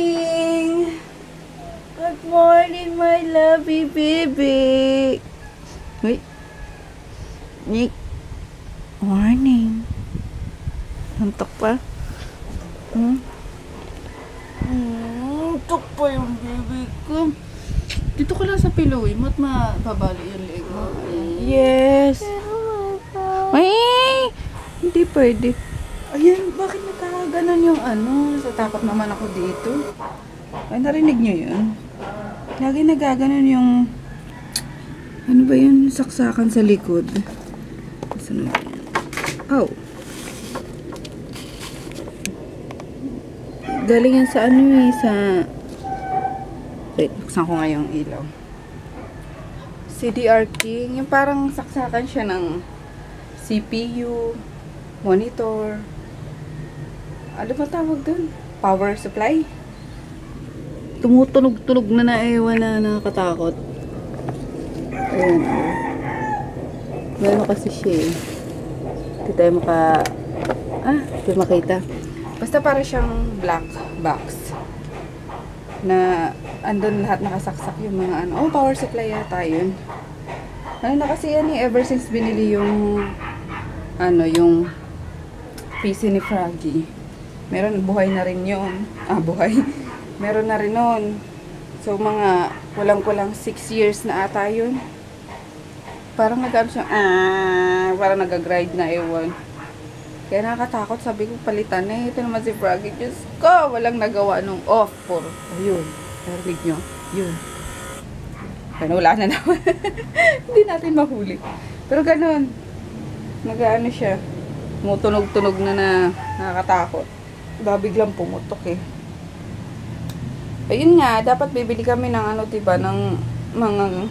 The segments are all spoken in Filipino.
morning! Good morning, my lovey baby! Uy! Nick! Morning! Antok pa? Antok pa yung baby ko. Dito ka lang sa pillow mo at mababali yung leg mo. Yes! Ay! Hindi pwede. Ayan, bakit nagkakaganon yung ano? Natakot naman ako dito. Ay, narinig nyo yun? Lagi nagkaganon yung... Ano ba yun? Saksakan sa likod. Saan naman yan? Oh! Galing yan sa ano eh, sa... Wait, buksan ko nga yung ilaw. CDR King. Yung parang saksakan siya ng CPU, monitor. Ano ba tawag dun? Power supply? Tumutunog-tunog na ewan na nakakatakot. Ayan. Meron kasi siya eh. Hindi tayo hindi makita. Basta para siyang black box. Na andun lahat nakasaksak yung mga ano. Oh, power supply yata yun. Ano na kasi yan eh. Ever since binili yung yung PC ni Froggy. Meron, buhay na rin yun. Buhay. Meron na rin nun. So, mga kulang-kulang 6 years na ata yun. Parang nag-ano siya, parang nag-grind na ewan. Kaya nakakatakot, sabi ko, palitan na. Ito naman si Froggy. Diyos ko, walang nagawa nung off for. Ayun. Narinig nyo? Yun. Kaya wala na naman. Hindi natin mahuli. Pero ganun. Nag-ano siya. Tumutunog-tunog na nakakatakot. Biglang pumutok eh. Ayun nga, dapat bibili kami ng diba, ng mga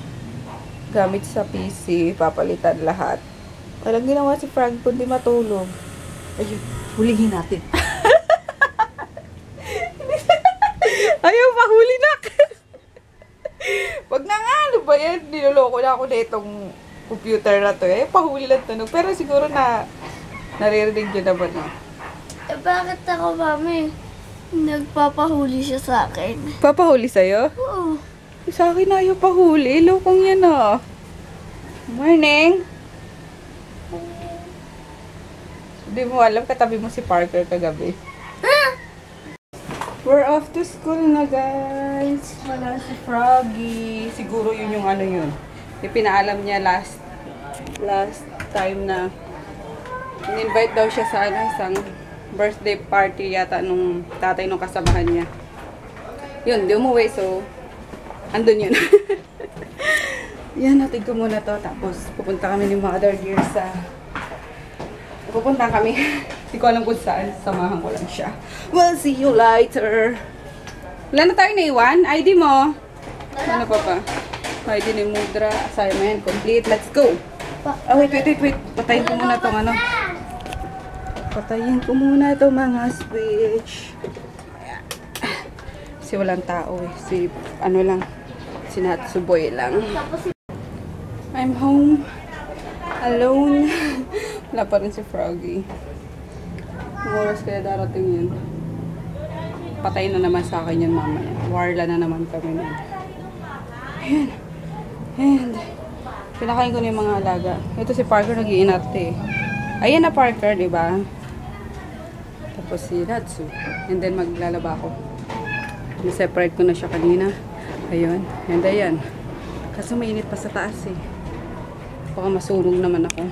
gamit sa PC, papalitan lahat. Walang ginawa si Frank kundi matulog. Ayun, hulihin natin. Ayaw, mahuli na. Wag na nga, ano ba yan? Niloloko na ako na itong computer na to eh. Pahuli lang tunog. Pero siguro na naririnig nyo naman na. Bakit ako, mami? Nagpapahuli siya sa akin. Papahuli sa'yo? Oo. Sa akin na ayaw pahuli. Lokong yan ah. Morning! Hindi mo alam, katabi mo si Parker kagabi. We're off to school na guys. Wala si Froggy. Siguro yun yung yun. Yung pinaalam niya last time na in-invite daw siya sa isang birthday party yata nung tatay nung kasamahan niya. Yun, di umuwi, so andun yun. Yan, natin ko muna to. Tapos pupunta kami ni Mother Dear sa... Pupunta kami. Hindi ko alam kung saan. Samahan ko lang siya. We'll see you later. Wala na tayo naiwan. ID mo. Ano pa? ID ni Mudra. Assignment complete. Let's go. Wait. Patayin ko muna tong Patayin ko muna ito mga switch. Ayan. Kasi walang tao eh. Si Natsuboy lang. I'm home. Alone. Wala pa rin si Froggy. Oras kaya darating yun. Patayin na naman sa akin yun mamaya. Warla na naman kami nun. Ayan. And pinakain ko na yung mga alaga. Ito si Parker nag-iinarte eh. Ayan na Parker, diba? Tapos si Natsu. And then maglalaba ako. Na-separate ko na siya kanina. Ayun. And ayan. Kaso mainit pa sa taas eh. Baka masunog naman ako.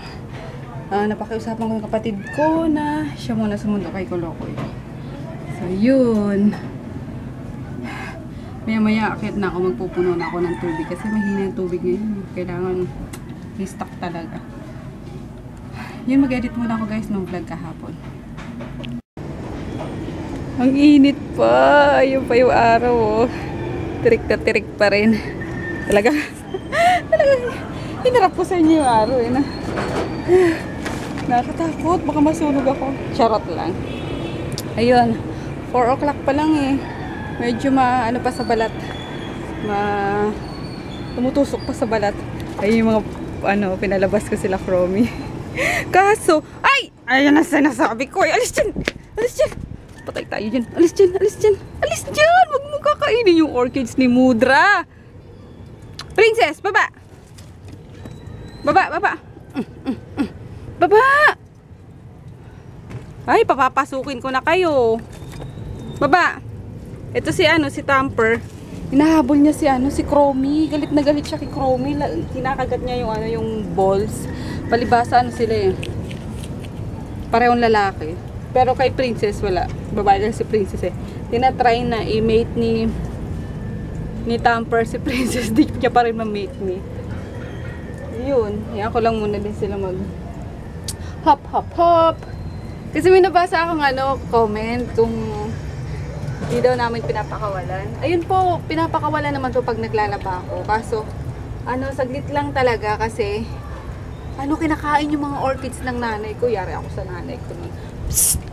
Napakiusapan ko yung kapatid ko na siya muna sumundo kay Kolokoy. So yun. Maya-maya akit na ako. Magpupuno na ako ng tubig. Kasi mahina yung tubig ngayon. Kailangan i-stock talaga. Yun, mag-edit muna ako guys ng vlog kahapon. Ang init pa. Ayun pa yung araw oh. Tirik na tirik pa rin. Talaga hinarap ko sa inyo yung araw eh na. Nakatakot. Baka masunog ako. Charot lang. Ayun. 4 o'clock pa lang eh. Medyo ano pa sa balat. Tumutusok pa sa balat. Ay yung mga pinalabas ko sila Chromie. Kaso, ay! Ayan na sinasabi ko. Alis dyan! Alis dyan! Patay tayo dyan. Alis dyan, alis dyan. Alis dyan! Huwag mo kakainin yung orchids ni Mudra. Princess, baba! Baba, baba! Baba! Ay, papapasukin ko na kayo. Baba! Ito si si Tamper. Hinahabol niya si Chromie. Galit na galit siya kay Chromie. Kinakagat niya yung yung balls. Palibasa sila eh. Parehong lalaki. Pero kay Princess wala. Babae lang si Princess eh. Tinatry na i-mate ni Tamper si Princess. Di niya pa rin ma-mate ni. Yun. Yan ko lang muna din sila mag hop hop hop. Kasi may nabasa akong comment kung hindi daw namin pinapakawalan. Ayun po, pinapakawalan naman to pag naglalaba ako. Kaso, saglit lang talaga kasi kinakain yung mga orchids ng nanay ko. Yari ako sa nanay ko nun. Psst!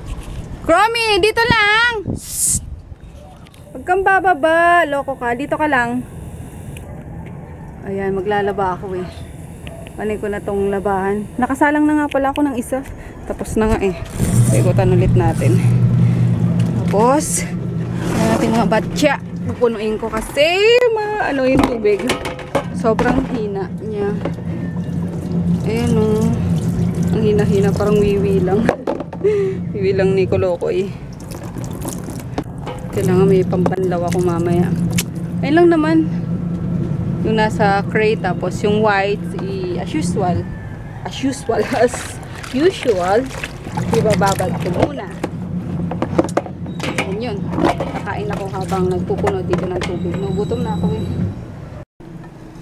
Chromie, dito lang! Psst! Huwag kang bababa. Loko ka. Dito ka lang. Ayan, maglalaba ako eh. Panin ko na tong labahan. Nakasalang na nga pala ako ng isa. Tapos na nga eh. Ikutan ulit natin. Tapos, natin mga batya. Pupunuin ko kasi yung tubig. Sobrang hina niya. Ayan o. Ang hina-hina. Parang wiwi lang. Wiwi lang ni Kolokoy. Kailangan may pambanlaw ako mamaya. Ayun lang naman. Yung nasa crate. Tapos yung white. As usual. Ibababad ko muna. Yun. Kakain ako habang nagpupuno dito ng tubig. Nagutom na ako eh.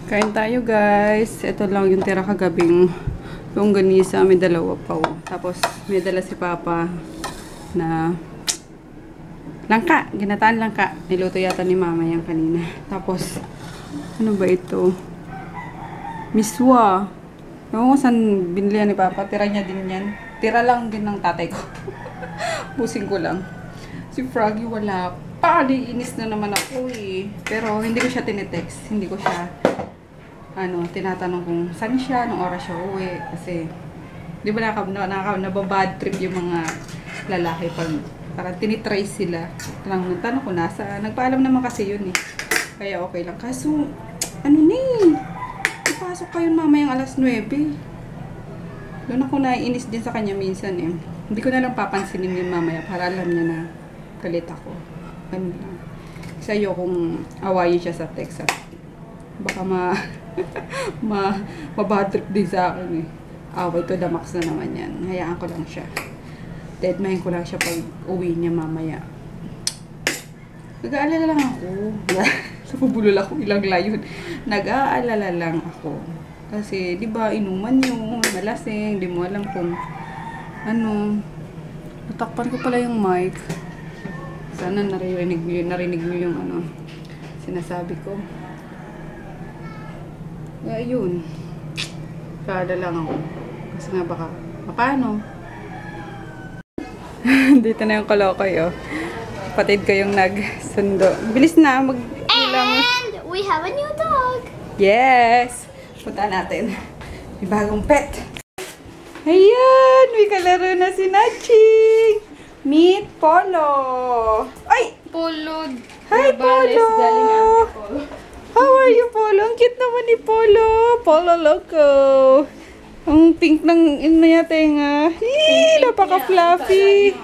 Kain tayo guys. Ito lang yung tira kagabing longganisa. May dalawa pa. Tapos may dala si Papa na langka. Ginataan langka. Niluto yata ni Mama yan kanina. Tapos ano ba ito? Miswa. Ewan ko saan binilihan ni Papa. Tira niya din yan. Tira lang din ng tatay ko. Busing ko lang. Si Froggy wala pa. Inis na naman ako eh. Pero hindi ko siya tinitext. Hindi ko siya tinatanong kung saan siya, anong oras siya uwi. Kasi di ba nababad trip yung mga lalaki pag parang tinitrace sila. Tanong ko nasa. Nagpaalam naman kasi yun eh. Kaya okay lang. Kaso ipasok kayo mamayang alas 9. Doon ako naiinis din sa kanya minsan eh. Hindi ko na lang papansinin yun mamaya para alam niya na galit ako. Ganun lang. Kasi ayokong awayin siya sa text. Baka ma-bad trip din sa akin eh. Away to the max na naman yan. Hayaan ko lang siya. Deadmine ko lang siya pag uwi niya mamaya. Nag-aalala lang ako. Sa pubulol ako ilang layon. Nag-aalala lang ako. Kasi, di ba, inuman yun, malasing, di mo alam kung natakpan ko pala yung mic. Sana narinig nyo yung sinasabi ko. Kaya yun. Kada lang ako. Kasi nga baka, paano? Dito na yung Kolokoy, oh. Kapatid ko yung nagsundo. Bilis na, And we have a new dog. Yes! Punta natin. May bagong pet. Ayan! May kalaro na si Naching! Meet Polo! Ay! Polo. Hi, Polo! How are you, Polo? Ang cute naman ni Polo. Polo Loco. Ang pink ng yata yung napaka-fluffy.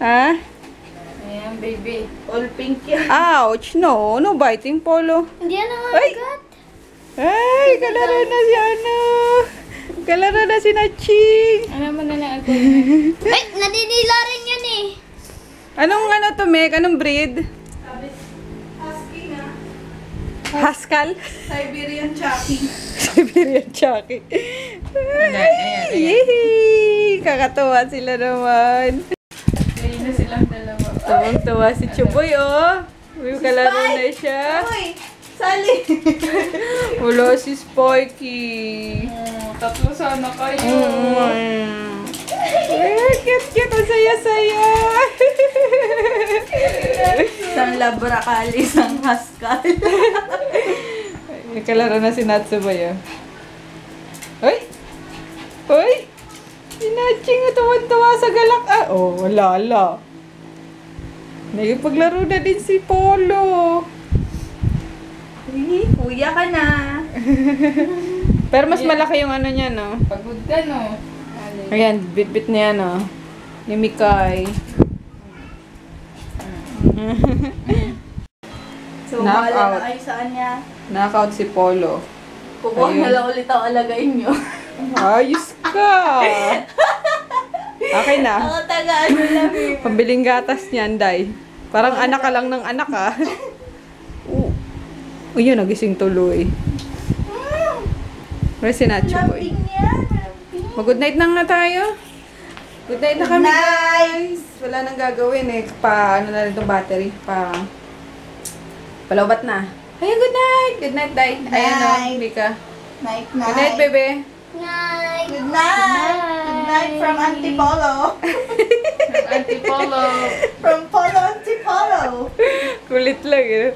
Ha? Ayan, baby. All pink yan. Ouch! No biting, Polo. Hindi yan Ay! nangagat. Ay! Kalaro na si Kalaro na si Naching. Ano mo na lang ako? Ay! Nadinila rin yan eh. Anong to, Mek? Anong breed? Husky na. Haskell? Siberian Chucky. Siberian Chucky. Ayan. Yehey! Kakatuwa sila naman. Ayun na silang dalawa. Tawang-tawa si Chuboy, oh. May kalaro na siya. Uy! Sali! Wala si Spikey. Tatlo sana kayo. Cute. Ang saya-saya. Isang labrakal, isang haskal. May kalaro na si Natsuboy, oh. Hoy! Si Naching tuwan-tuwa sa galak. Oh, wala. Nagpaglaro na din si Polo. Kuya ka na. Pero mas malaki yung ano niya, no? Pagod ka, no? Ayan, bit-bit niya, no? Ni Mikay. So, Knock bahala out. na kayo sa kanya. Knockout si Polo. Kukuha Ayun. na lang ulit ang alagain nyo. Ayos ka! Okay na. Ako tagaan mo lang. Pambiling gatas niyan, Day. Parang anak ka lang ng anak, ah. Yun, nagising tuloy. Where's si Nacho Boy? Lambing yan. Lambing. Mag-good night na nga tayo. Good night na kami, Good night. guys. Wala nang gagawin eh. Ano na rin itong battery. Palaubat na. Ayun, good night. Good night, Day. Ayan, o, Night. Mika. Night, Good night, bebe. Night. Good night. Good night from Auntie Polo. Auntie Polo. From Polo Auntie Polo. Kulit lang, eh.